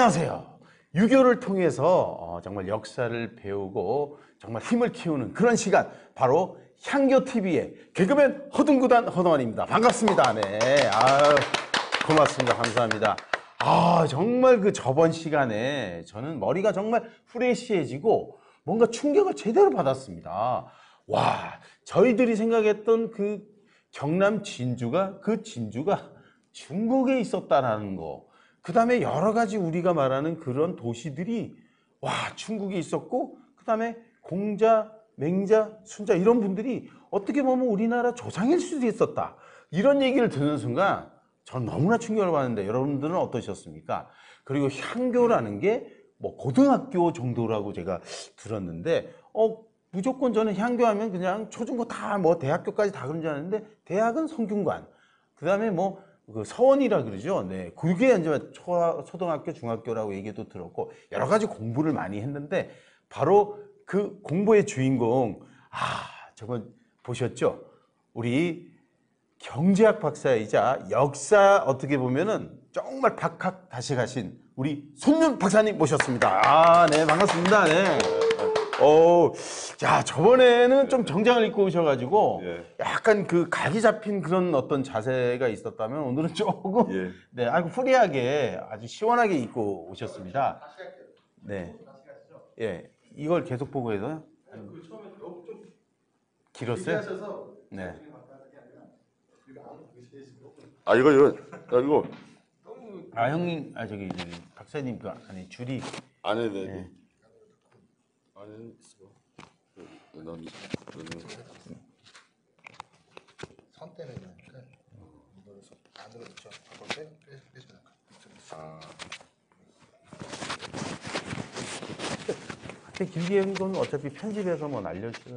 안녕하세요. 유교를 통해서 정말 역사를 배우고 정말 힘을 키우는 그런 시간, 바로 향교TV의 개그맨 허둥구단 허동환입니다. 반갑습니다. 네. 아유, 고맙습니다. 감사합니다. 정말 그 저번 시간에 저는 머리가 정말 프레시해지고 뭔가 충격을 제대로 받았습니다. 와, 저희들이 생각했던 그 경남 진주가, 그 진주가 중국에 있었다라는 거. 그 다음에 여러 가지 우리가 말하는 그런 도시들이 중국에 있었고, 그 다음에 공자, 맹자, 순자 이런 분들이 어떻게 보면 우리나라 조상일 수도 있었다. 이런 얘기를 듣는 순간 전 너무나 충격을 받는데 여러분들은 어떠셨습니까? 그리고 향교라는 게 뭐 고등학교 정도라고 제가 들었는데 무조건 저는 향교하면 그냥 초중고 다 뭐 대학교까지 다 그런 줄 알았는데, 대학은 성균관, 그 다음에 뭐 그 서원이라 그러죠. 네, 그게 이제 초등학교, 중학교라고 얘기도 들었고 여러 가지 공부를 많이 했는데, 바로 그 공부의 주인공, 저건 보셨죠? 우리 경제학 박사이자 역사 어떻게 보면은 정말 박학다식하신 우리 손윤 박사님 모셨습니다. 네, 반갑습니다. 네. 자, 저번에는 좀 정장을 입고 오셔가지고 약간 그 각이 잡힌 그런 어떤 자세가 있었다면, 오늘은 조금 네, 아주 프리하게 아주 시원하게 입고 오셨습니다. 네, 이걸 계속 보고 해서요? 길었어요? 네. 이거. 형님, 저기 박사님 그 안에 줄이. 네. 선 때문에 그러니까 이거를 안으로 넣죠. 그걸 빼셔야 길게 한 건 어차피 편집해서 뭐 날려주세요.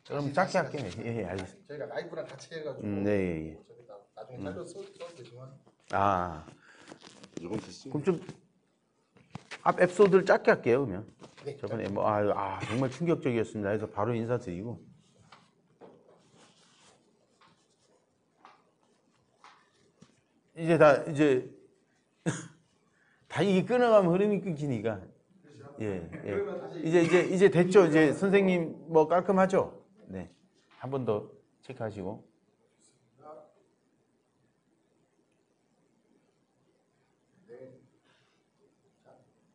그럼 작게 할게요. 알겠습니다. 저희가 라이브랑 같이 해가지고 네. 나중에 살려 써도 되지만 이건 됐어. 그럼 좀 앞 에피소드를 짧게 할게요. 그러면 네. 저번에 정말 충격적이었습니다. 해서 바로 인사드리고, 이제 다 이게 끊어가면 흐름이 끊기니까. 이제 됐죠. 이제 선생님 뭐 깔끔하죠. 네, 한 번 더 체크하시고.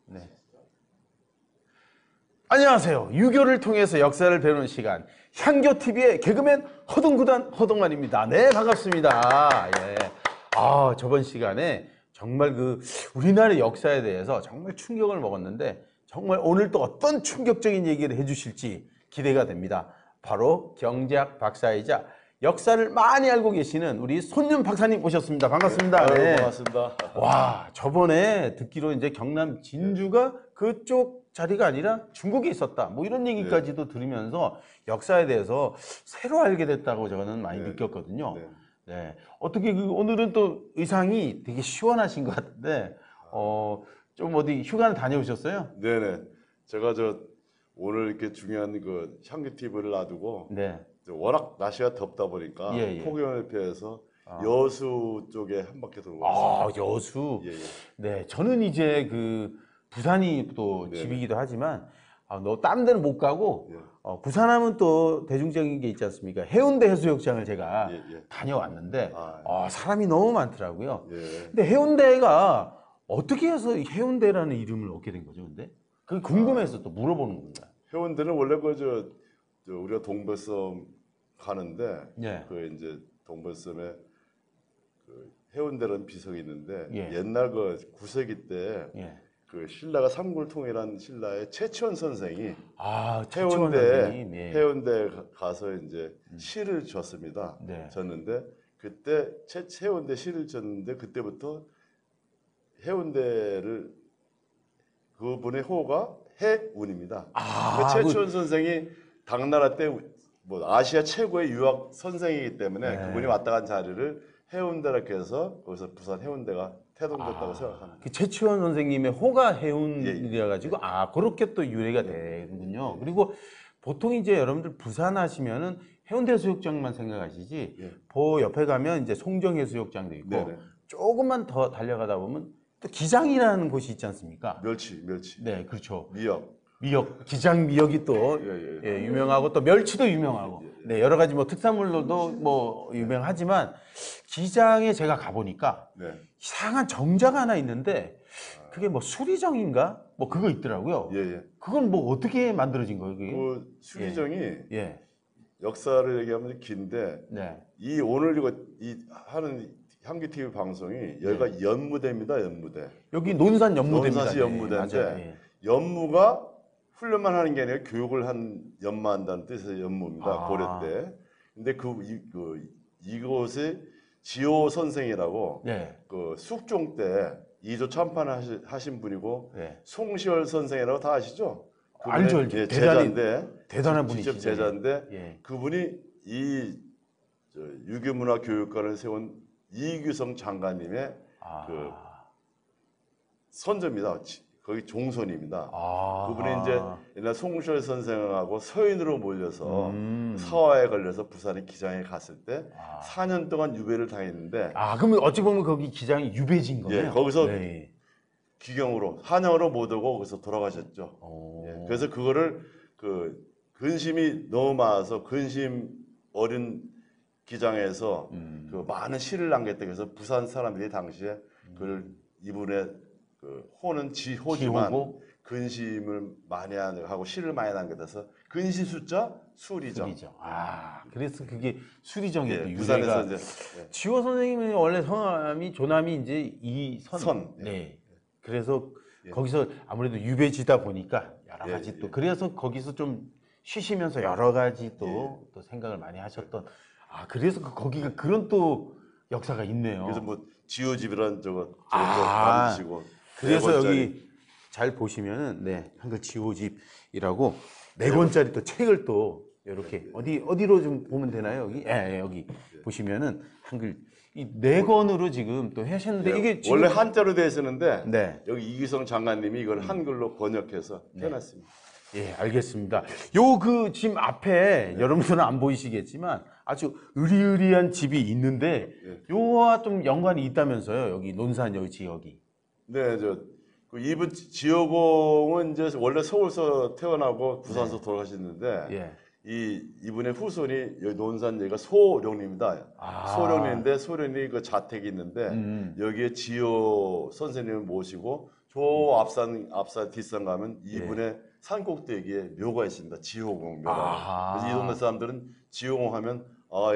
네. 안녕하세요. 유교를 통해서 역사를 배우는 시간, 향교TV의 개그맨 허둥구단 허동환입니다. 네, 반갑습니다. 저번 시간에 정말 그 우리나라의 역사에 대해서 정말 충격을 먹었는데, 정말 오늘 또 어떤 충격적인 얘기를 해주실지 기대가 됩니다. 바로 경제학 박사이자 역사를 많이 알고 계시는 우리 손윤 박사님 모셨습니다. 반갑습니다. 네. 반갑습니다. 저번에 듣기로 이제 경남 진주가 그쪽 자리가 아니라 중국에 있었다, 뭐 이런 얘기까지도 들으면서 역사에 대해서 새로 알게 됐다고 저는 많이 느꼈거든요. 네. 어떻게 오늘은 또 의상이 되게 시원하신 것 같은데, 좀 어디 휴가는 다녀오셨어요? 네네. 제가 오늘 이렇게 중요한 그 향교TV를 놔두고 워낙 날씨가 덥다 보니까 포경협회에서 여수 쪽에 한 바퀴 돌고 왔습니다. 여수. 네, 저는 이제 그 부산이 또 집이기도 하지만 딴 데는 못 가고 부산하면 또 대중적인 게 있지 않습니까? 해운대 해수욕장을 제가 다녀왔는데 사람이 너무 많더라고요. 근데 해운대가 어떻게 해서 해운대라는 이름을 얻게 된 거죠? 근데 그게 궁금해서 또 물어보는 겁니다. 해운대는 원래 우리가 동백섬 가는데 그 이제 동백섬에 그 해운대라는 비석이 있는데 옛날 그 9세기 때 그 신라가 삼굴통이라는 신라의 최치원 선생이 해운대 가서 이제 시를 졌습니다. 졌는데 그때 해운대 시를 졌는데, 그때부터 해운대를, 그분의 호가 해운입니다. 최치원 선생이 당나라 때 뭐 아시아 최고의 유학 선생이기 때문에 그분이 왔다 간 자리를 해운대라고 해서 거기서 부산 해운대가 태동됐다고 생각합니다. 그 최치원 선생님의 호가 해운이라 가지고 그렇게 또 유래가 되는군요. 그리고 보통 이제 여러분들 부산 하시면은 해운대 해수욕장만 생각하시지, 옆에 가면 이제 송정 해수욕장도 있고 조금만 더 달려가다 보면 또 기장이라는 곳이 있지 않습니까? 멸치. 네, 그렇죠. 미역. 미역, 기장 미역이 또 예, 유명하고 또 멸치도 유명하고 네, 여러 가지 뭐 특산물로도 뭐 유명하지만 기장에 제가 가보니까 네. 이상한 정자가 하나 있는데 그게 뭐 수리정인가? 뭐 그거 있더라고요. 예. 그건 뭐 어떻게 만들어진 거예요, 그게? 그 수리정이 예. 역사를 얘기하면 긴데 네. 이 오늘 이거 이 하는 향기 TV 방송이 여기가 연무대입니다. 연무대. 여기 논산 연무대입니다. 논산시 연무대인데 맞아요. 예. 연무가 훈련만 하는 게 아니라 교육을 연마한다는 뜻에서 연무입니다. 아. 고려 때. 근데 이곳에 지호 선생이라고 네. 그 숙종 때 2조 참판을 하신 분이고 네. 송시열 선생이라고 다 아시죠? 알죠, 알죠. 예, 대단히 제자인데 대단한 직접 분이시죠. 제자인데 예. 그분이 이 유교문화교육관을 세운 이규성 장관님의 아. 그 선조입니다. 거기 종손입니다. 아. 그분이 이제 옛날 송시열 선생하고 서인으로 몰려서 음. 사화에 걸려서 부산의 기장에 갔을 때 아. 4년 동안 유배를 당했는데 아, 그러면 어찌 보면 거기 기장이 유배지인 거네요. 예, 거기서 네. 귀경으로 한양으로 못 오고 거기서 돌아가셨죠. 오. 예, 그래서 그거를 그 근심이 너무 많아서 근심 어린 기장에서 그 많은 시를 남겼다. 그래서 부산 사람들이 당시에 그걸 이분의 그 호는 지호지만 지호고? 근심을 많이 하고 시를 많이 남겨서 근시 숫자 수리정. 수리정. 아, 그래서 그게 수리정이었던 예, 유래가. 부산에서 이제 예. 지호 선생님은 원래 성함이 조남이 이제 이선. 선. 네. 그래서 예. 거기서 아무래도 유배지다 보니까 여러 예, 가지 예. 또 그래서 거기서 좀 쉬시면서 여러 가지 예. 또 생각을 많이 하셨던. 아, 그래서 거기가 그런 또 역사가 있네요. 그래서 뭐 지호집이란 저거 아, 만드시고 그래서 4권짜리. 여기 잘 보시면은 네, 한글 지호집이라고 4권짜리 또 책을 또 이렇게 어디로 좀 보면 되나요? 여기 여기 보시면은 한글 이 4권으로 지금 또 하셨는데 예, 이게 지금 원래 한자로 되어 있었는데 네. 여기 이기성 장관님이 이걸 한글로 번역해서 해놨습니다. 예, 알겠습니다. 요 그 지금 앞에 여러분들은 안 보이시겠지만 아주 으리으리한 집이 있는데 요와 좀 연관이 있다면서요. 여기 논산 여기 지역이. 네, 그 이분 지호공은 이제 원래 서울서 태어나고 부산서 돌아가셨는데 예. 이분의 후손이 여기 논산 여기가 소룡입니다. 아. 소룡인데 소룡이 그 자택이 있는데 여기에 지호 선생님을 모시고 저 앞산 뒷산 가면 이분의 산꼭대기에 묘가 있습니다. 지호공 묘가. 아하. 그래서 이 동네 사람들은 지호공 하면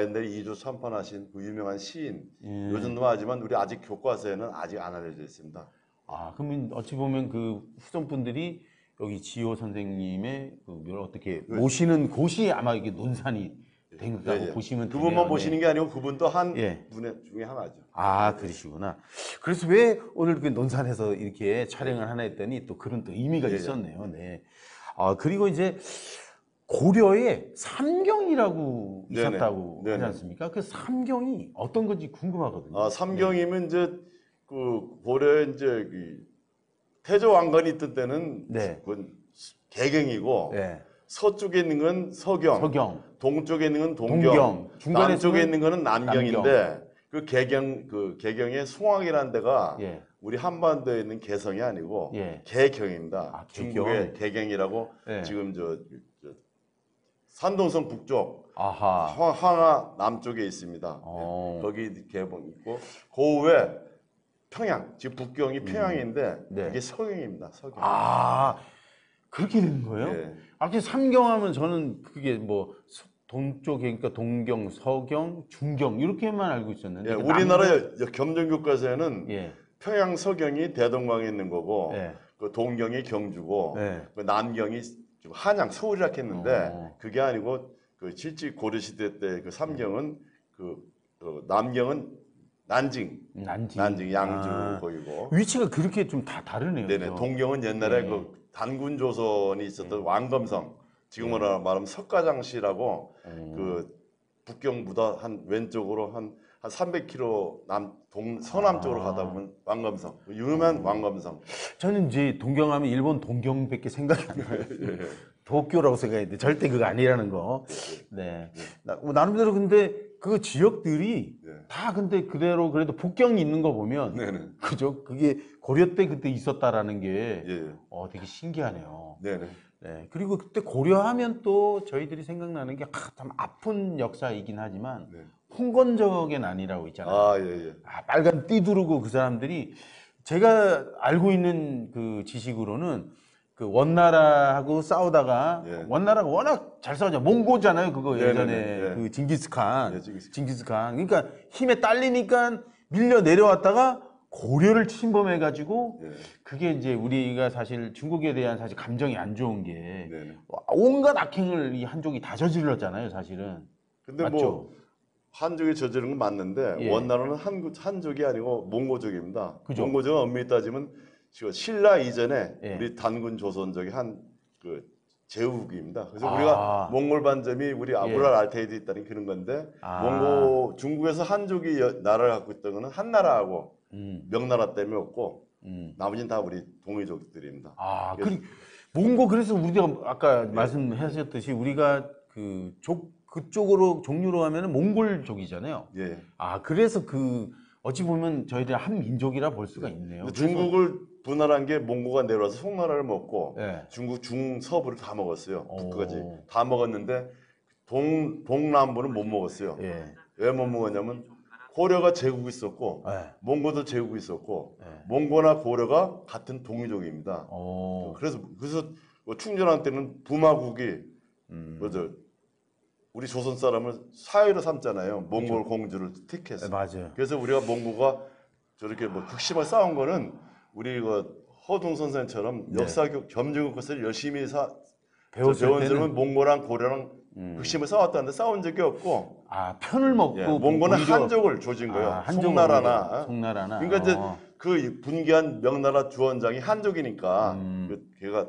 옛날에 이조 참판하신 그 유명한 시인 요즘도 하지만 우리 아직 교과서에는 아직 안 알려져 있습니다. 아, 그러면 어찌 보면 그 후손분들이 여기 지호 선생님의 그 묘를 어떻게 모시는 곳이 아마 이게 논산이 된 거라고 보시면 되네요. 그분만 네. 모시는 게 아니고 그분도 한 예. 분의 중에 하나죠. 아, 그러시구나. 그래서 왜 오늘 그 논산에서 이렇게 촬영을 하나 했더니 또 그런 또 의미가 있었네요. 네. 아, 그리고 이제 고려에 삼경이라고 네네. 있었다고 네네. 하지 않습니까? 그 삼경이 어떤 건지 궁금하거든요. 아, 삼경이면 이제 그 고려에 이제 그 태조 왕건이 있던 때는 네. 그건 개경이고 네. 서쪽에 있는 건 서경, 서경, 동쪽에 있는 건 동경, 동경, 중간에 남쪽에 있는 있는 거는 남경인데 그 개경의 송악이라는 데가 예. 우리 한반도에 있는 개성이 아니고 예. 개경입니다. 아, 개경. 중국의 개경이라고 예. 지금 저 산동성 북쪽 아하. 황하 남쪽에 있습니다. 어. 거기 개봉 있고 그 후에 평양, 지금 북경이 평양인데 네. 그게 서경입니다. 서경. 아, 그렇게 되는 거예요? 예. 아무튼 삼경하면 저는 그게 뭐 동쪽에 그러니까 동경, 서경, 중경 이렇게만 알고 있었는데 예, 그 우리나라 겸정교과서에는 예. 평양 서경이 대동강에 있는 거고 예. 그 동경이 경주고 예. 그 남경이 지금 한양 서울이라 했는데 어. 그게 아니고 그 실제 고려 시대 때 그 삼경은 그 남경은 난징, 난징. 양주 아. 거기고 위치가 그렇게 좀 다 다르네요. 네네 그죠? 동경은 옛날에 네. 그 단군 조선이 있었던 왕검성 지금으로 말하면 석가장시라고 그 북경 무다 한 왼쪽으로 한 300km 서남쪽으로 가다 보면 왕검성 유명한 왕검성 저는 이제 동경하면 일본 동경밖에 생각이 안 나요. 예. 도쿄라고 생각했는데 절대 그거 아니라는 거. 네. 나름대로 근데 그 지역들이 네. 다 근데 그대로 그래도 북경이 있는 거 보면 네네. 그죠? 그게 고려 때 그때 있었다라는 게 예. 되게 신기하네요. 네네. 네. 그리고 그때 고려하면 또 저희들이 생각나는 게 참 아픈 역사이긴 하지만 네. 홍건적의 난이라고 있잖아요. 아, 예, 예. 빨간 띠 두르고 그 사람들이 제가 알고 있는 그 지식으로는 그 원나라하고 싸우다가 예. 원나라가 워낙 잘 싸우잖아요. 몽고잖아요. 그거 네네네. 예전에 예. 그 징기스칸. 예, 징기스칸. 징기스칸. 그러니까 힘에 딸리니까 밀려 내려왔다가 고려를 침범해가지고 예. 그게 이제 우리가 사실 중국에 대한 사실 감정이 안 좋은 게 네네. 온갖 악행을 이 한족이 다 저질렀잖아요. 사실은. 근데 맞죠? 뭐 한족이 저지른 건 맞는데 예. 원나라는 한족이 아니고 몽고족입니다. 그죠. 몽고족은 엄밀히 따지면 지금 신라 이전에 예. 우리 단군 조선족의 한 그 제후국입니다. 그래서 아. 우리가 몽골 반점이 우리 아브랄 알테이드 있다는 그런 건데 몽고 중국에서 한족이 나라를 갖고 있던 거는 한나라하고 명나라 때문에 없고 나머지는 다 우리 동이족들입니다. 그리고 몽고 그래서 우리가 아까 말씀하셨듯이 우리가 그쪽으로 종류로 하면은 몽골족이잖아요. 예. 그래서 어찌 보면 저희들 한 민족이라 볼 수가 있네요. 근데 중국을 분할한 게 몽고가 내려와서 송나라를 먹고 예. 중국 중서부를 다 먹었어요. 오. 북까지 다 먹었는데 동남부는 못 먹었어요. 예. 왜 못 먹었냐면 고려가 제국이 있었고 예. 몽고도 제국이 있었고 예. 몽고나 고려가 같은 동이족입니다. 그래서 뭐 충전한 때는 부마국이 뭐죠? 우리 조선 사람을 사유로 삼잖아요. 몽골 공주를 택해서. 네, 맞아요. 그래서 우리가 몽고가 저렇게 뭐 극심하게 싸운 거는 우리 허둥 선생처럼 역사 겸직의 것을 열심히 배웠을 배운 때는 사람은 몽고랑 고려랑 극심하게 싸웠다는데 싸운 적이 없고 편을 먹고 예, 몽고는 오히려- 한족을 조진 거예요. 한족을 송나라나. 송나라나. 그러니까 이제 그 분기한 명나라 주원장이 한족이니까 걔가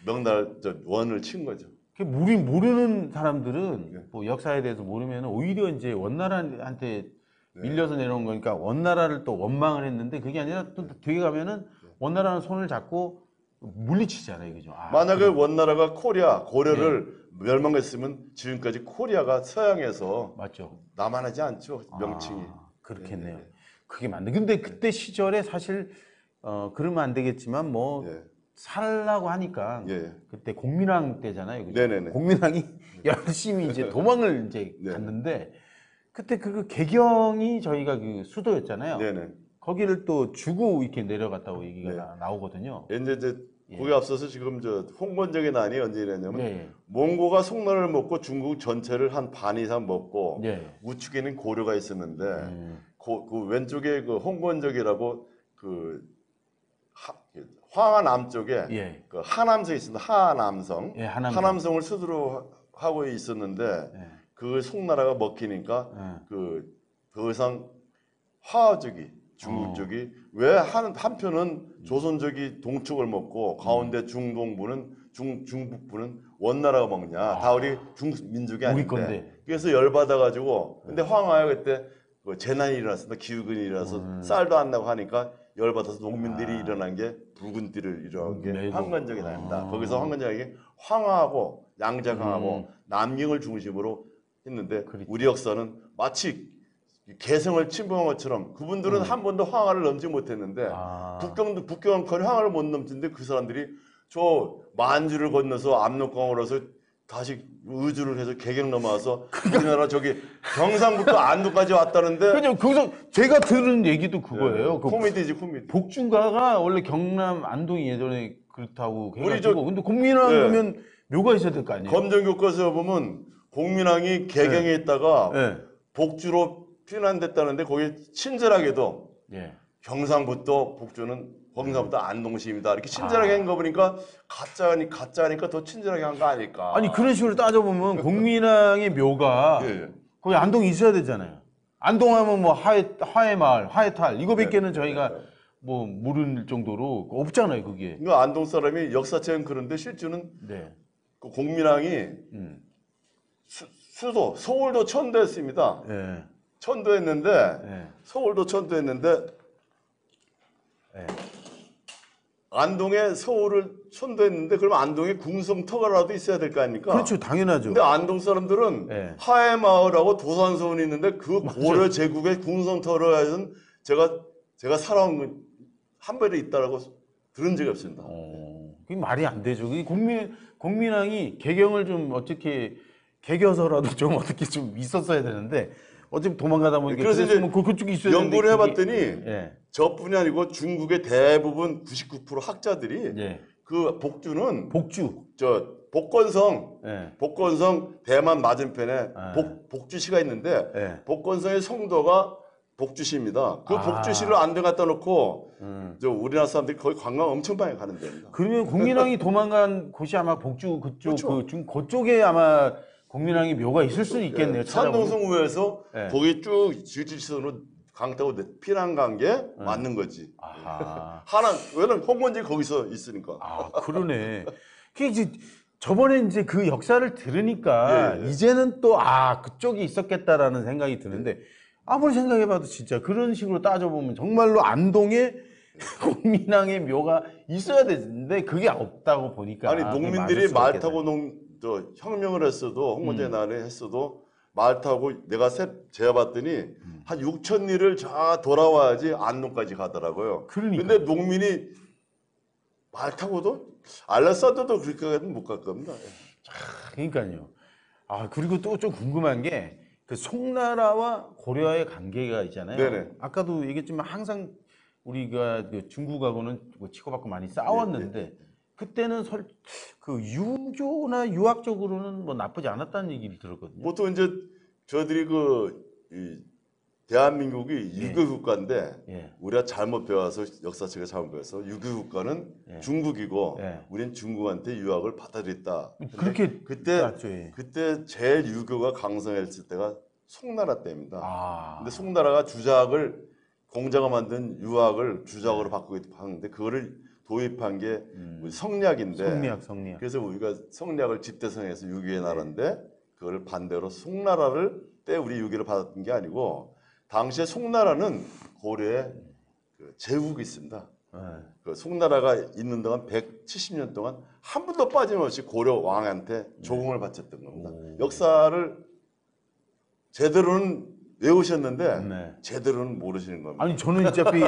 명나라 원을 친 거죠. 우리 모르는 사람들은 네. 뭐 역사에 대해서 모르면 오히려 이제 원나라한테 밀려서 내려온 거니까 원나라를 또 원망을 했는데 그게 아니라 또 뒤에 가면은 원나라는 손을 잡고 물리치잖아요, 그죠? 만약에 원나라가 고려를 멸망했으면 지금까지 코리아가 서양에서 맞죠. 남한하지 않죠, 명칭이. 그렇겠네요. 네. 그게 맞네. 근데 그때 시절에 사실 그러면 안 되겠지만 뭐 예. 살라고 하니까 예. 그때 공민왕 때잖아요. 그죠? 네네네. 공민왕이 열심히 이제 도망을 이제 네. 갔는데 그때 그 개경이 저희가 그 수도였잖아요. 네네. 거기를 또 주고 이렇게 내려갔다고 얘기가 네. 나오거든요. 이제 거기 앞서서 지금 홍건적의 난이 언제 일어났냐면 예. 몽고가 송나라를 먹고 중국 전체를 한 반 이상 먹고 예. 우측에는 고려가 있었는데 그 왼쪽에 그 홍건적이라고 황하 남쪽에 예. 그 하남성이 있습니다. 하남성. 예, 하남성. 하남성을 수도로 하고 있었는데 예. 그 송나라가 먹히니까 더 이상 화족이 중국 쪽이 왜 한편은 조선족이 동쪽을 먹고 가운데 중동부는 중북부는 원나라가 먹냐 다 우리 중민족이 아닌데 건데. 그래서 열받아 가지고 근데 황하가 그때 그 재난이 일어났습니다. 기후근이 일어나서 쌀도 안 나고 하니까 열받아서 농민들이 일어난 게 붉은 띠를 일어난 게 매도. 황건적이 나옵니다. 거기서 황건적이 황하하고 양자강하고 남경을 중심으로 했는데 우리 역사는 마치 개성을 침범한 것처럼 그분들은 한 번도 황하를 넘지 못했는데 북경은 황하를 못 넘는데 그 사람들이 저 만주를 건너서 압록강으로서 다시 의주를 해서 개경 넘어와서 우리나라 저기 경상북도 안도까지 왔다는데 그죠. 거기서 제가 들은 얘기도 그거예요. 그 코미디지 코미디. 복중가가 원래 경남 안동이 예전에 그렇다고 우리 해가지고 근데 공민왕 예. 그러면 묘가 있어야 될 거 아니에요? 검정교과서에 보면 공민왕이 개경에 있다가 예. 복주로 피난됐다는데 거기 친절하게도 예. 경상북도 복주는 경상북도 안동시입니다. 이렇게 친절하게 한 거 보니까 가짜니까 더 친절하게 한 거 아닐까. 아니 그런 식으로 따져보면 공민왕의 묘가 예. 거기 안동에 있어야 되잖아요. 안동하면 뭐 화해마을, 화해탈 이거밖에는 저희가 뭐 모를 정도로 없잖아요, 그게. 그러니까 안동 사람이 역사책은 그런데 실제는 네. 그 공민왕이 수도 서울도 천도했습니다. 예. 천도했는데 예. 서울도 천도했는데 예. 안동에 서울을 선도했는데 그럼 안동에 궁성터가라도 있어야 될 거 아닙니까? 그렇죠, 당연하죠. 근데 안동 사람들은 네. 하회마을하고 도산서원이 있는데 그 고려 제국의 궁성터라는 제가 살아온 건 한 번에 있다라고 들은 적이 없습니다. 그게 말이 안 되죠. 그 국민항이 개경을 좀 어떻게 개겨서라도 좀 어떻게 좀 있었어야 되는데 어차피 도망가다 보니까 그래서 이제 그쪽이 있어야 되는데 연구를 그게- 해봤더니 예. 저뿐이 아니고 중국의 대부분 99% 학자들이 예. 그 복주는 복주. 저 복건성 예. 대만 맞은편에 예. 복주시가 있는데 예. 복건성의 성도가 복주시입니다. 그 아. 복주시를 안동 갖다 놓고 음. 저 우리나라 사람들이 거기 관광 엄청 많이 가는 데입니다. 그러면 국민항이 도망간 곳이 아마 복주 그쪽 그렇죠. 그쪽에 아마 국민항이 묘가 있을 수는 있겠네요. 찾아보면. 산동성우에서 예. 거기 쭉 질질선으로 강 타고 피난 간 게 맞는 거지. 아하. 왜냐면 홍원지 거기서 있으니까. 아, 그러네. 그 이제 저번에 이제 그 역사를 들으니까 예, 예. 이제는 또 그쪽이 있었겠다라는 생각이 드는데 아무리 생각해봐도 진짜 그런 식으로 따져보면 정말로 안동에 국민항의 묘가 있어야 되는데 그게 없다고 보니까 아니 그게 맞을 농민들이 수가 말 있겠네. 타고 혁명을 했어도 홍원제 날에 했어도 말 타고 내가 재봤더니 한 6천 리를 저 돌아와야지 안동까지 가더라고요. 그러니까. 근데 농민이 말 타고도 알라사드도 그렇게까지는 못 갈 겁니다. 그러니까요. 그리고 또 좀 궁금한 게 그 송나라와 고려의 관계가 있잖아요. 네네. 아까도 얘기했지만 항상 우리가 그 중국하고는 뭐 치고받고 많이 싸웠는데 그때는 그 유교나 유학적으로는 뭐 나쁘지 않았다는 얘기를 들었거든요. 보통 이제 저희들이 이 대한민국이 유교 국가인데 예. 우리가 잘못 배워서 역사책을 잘못 배워서 유교 국가는 예. 중국이고 예. 우리는 중국한테 유학을 받아들였다. 근데 그렇게 그때 맞죠, 예. 그때 제일 유교가 강성했을 때가 송나라 때입니다. 근데 아, 송나라가 주작을 공자가 만든 유학을 주작으로 바꾸기도 하는데 그거를 도입한 게 우리 성략인데 성리학. 그래서 우리가 성략을 집대성해서 유교의 나라인데 그걸 반대로 송나라를 때 우리 유교를 받았던 게 아니고 당시에 송나라는 고려에 그 제국이 있습니다. 예. 그 송나라가 있는 동안 170년 동안 한 번도 빠짐없이 고려 왕한테 조공을 바쳤던 겁니다. 역사를 제대로는 외우셨는데 네. 제대로는 모르시는 겁니다. 아니 저는 어차피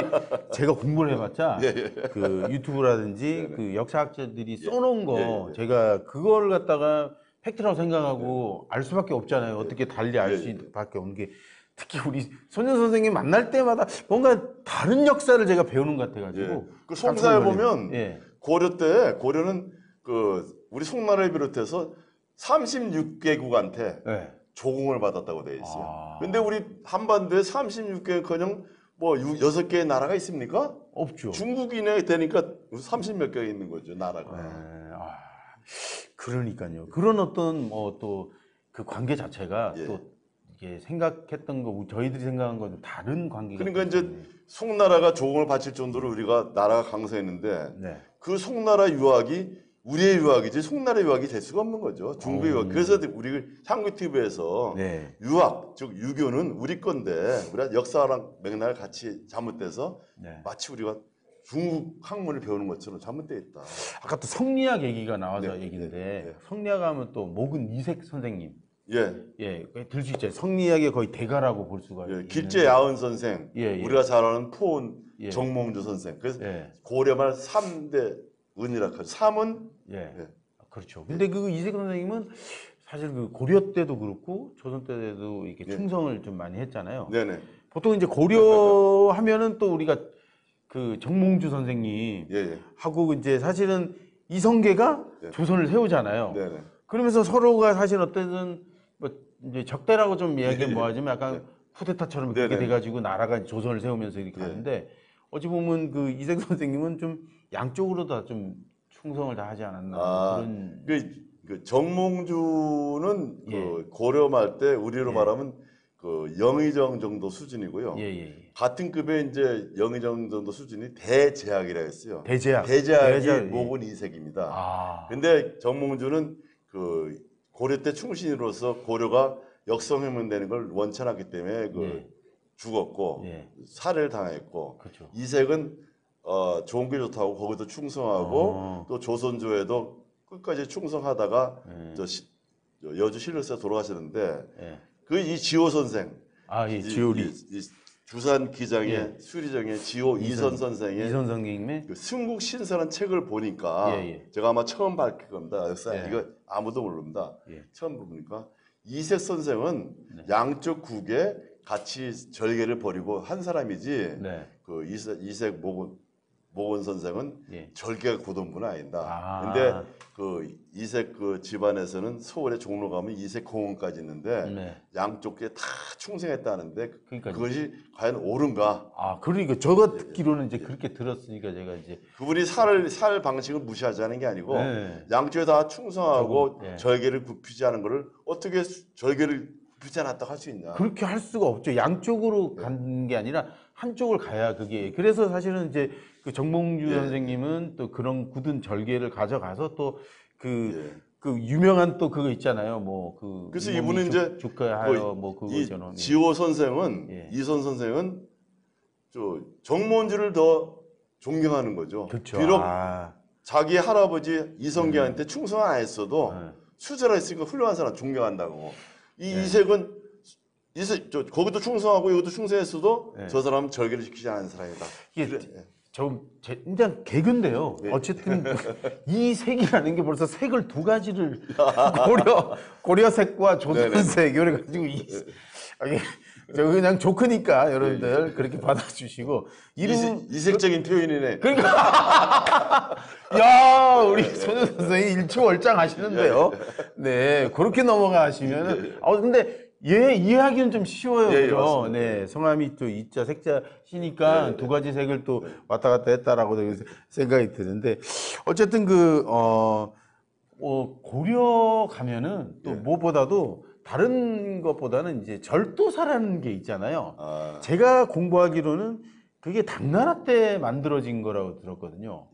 제가 공부를 해봤자 예, 그 유튜브라든지 네네. 그 역사학자들이 써놓은 거 예, 예. 제가 그걸 갖다가 팩트라고 생각하고 알 수밖에 없잖아요. 어떻게 달리 알 예, 수밖에 없는 게 특히 우리 손현 선생님 만날 때마다 뭔가 다른 역사를 제가 배우는 것 같아가지고. 예. 그 송사에 보면 예. 고려는 그 우리 송나라를 비롯해서 36개국한테 예. 조공을 받았다고 되어 있어요. 아. 근데 우리 한반도에 36개커녕 뭐 6개의 나라가 있습니까? 없죠. 중국인에 되니까 30몇 개 있는 거죠, 나라가. 예. 그러니까요. 그런 어떤 뭐 또 그 관계 자체가 예. 또 이게 생각했던 거 저희들이 생각한 거는 다른 관계가 그러니까 이제 있거든요. 송나라가 조공을 바칠 정도로 우리가 나라가 강성했는데 네. 그 송나라 유학이 우리의 유학이지 송나라 유학이 될 수가 없는 거죠. 중국의 유학. 그래서 우리 향구 TV에서 네. 유학, 즉 유교는 우리 건데 우리가 역사랑 맥락을 같이 잘못돼서 네. 마치 우리가 중국 학문을 배우는 것처럼 잘못되어 있다. 아까 또 성리학 얘기가 나와서 네, 얘기인데 네, 네. 성리학 하면 또 목은 이색 선생님 예, 예 들 수 있잖아요. 성리학의 거의 대가라고 볼 수가 예. 있는 길제 야은 선생, 예, 예. 우리가 잘 아는 포온 예. 정몽주 선생. 그래서 예. 고려말 3대 은이라 하죠. 3은 예. 예. 그렇죠. 근데 그 이색 선생님은 사실 그 고려 때도 그렇고 조선 때도 이렇게 예. 충성을 좀 많이 했잖아요. 네네. 보통 이제 고려 하면은 또 우리가 그 정몽주 선생님 예, 예. 하고 이제 사실은 이성계가 네. 조선을 세우잖아요. 네네. 그러면서 서로가 사실 어쨌든 뭐 이제 적대라고 좀 이야기는 뭐하지만 약간 네. 쿠데타처럼 그렇게 네네. 돼가지고 나라가 조선을 세우면서 이렇게 네. 가는데 어찌 보면 그 이색 선생님은 좀 양쪽으로 다 좀 충성을 다 하지 않았나 아, 그런 그 정몽주는 예. 그 고려말 때 우리로 예. 말하면 그 영의정 정도 수준이고요. 예예 같은 급의 이제 영의정 정도 수준이 대제학이라 했어요. 대제학 대제학이 대제학, 예. 목은 이색입니다. 아 근데 정몽주는 그 고려 때 충신으로서 고려가 역성해명되는 걸 원치 않았기 때문에 그 예. 죽었고 예. 살해를 당했고 그렇죠 이색은 좋은 게 좋다고 거기도 충성하고 또 조선조에도 끝까지 충성하다가 저 여주 신라에서 돌아가셨는데 예. 그 이 지호 선생 예, 지오리. 이 주산 기장의 수리정의 지호 이선 선생의 이선 선생님의 그 승국 신사라는 책을 보니까 제가 아마 처음 밝힐 겁니다. 역사 이거 아무도 모릅니다. 처음 보니까 이색 선생은 양쪽 국에 같이 절개를 벌이고 한 사람이지 그 이색 모건 선생은 절개가 고동부는 아니다. 근데 그 이색 그 집안에서는 서울에 종로 가면 이색 공원까지 있는데 양쪽 게 다 충성했다는데 그것이 과연 옳은가? 그러니까 제가 듣기로는 이제 그렇게 들었으니까 제가 이제 그분이 살 방식을 무시하자는 게 아니고 양쪽에 다 충성하고 절개를 굽히지 않은 거를 어떻게 절개를 굽히지 않았다고 할 수 있냐? 그렇게 할 수가 없죠. 양쪽으로 간 게 아니라 한쪽을 가야 그게. 그래서 사실은 이제 그 정몽주 선생님은 또 그런 굳은 절개를 가져가서 또 그 유명한 또 그거 있잖아요. 뭐 그 그래서 이분은 이제 주가하여 뭐 그거 있잖아요. 지호 선생은 이선 선생은 저 정몽주를 더 존경하는 거죠. 그렇죠. 비록 자기 할아버지 이성계한테 충성 안 했어도 수제라 했으니까 훌륭한 사람 존경한다고. 이색은 거기도 충성하고 이것도 충성했어도 저 사람은 절개를 지키지 않은 사람이다. 이게 그냥 개그인데요. 어쨌든 이 색이라는 게 벌써 색을 두 가지를 고려색과 조선색 이래 가지고 저 그냥 조크니까 여러분들 그렇게 받아주시고 이색적인 표현이네. 그러니까 야 우리 손현 선생님 일치월장 하시는데요. 네 그렇게 넘어가시면은 근데 이해하기는 좀 쉬워요. 그죠? 네, 성함이 또 이자 색자시니까 두 가지 색을 또 왔다 갔다 했다라고 생각이 드는데 어쨌든 고려 가면은 또 무엇보다도 다른 것보다는 이제 절도사라는 게 있잖아요. 제가 공부하기로는 그게 당나라 때 만들어진 거라고 들었거든요.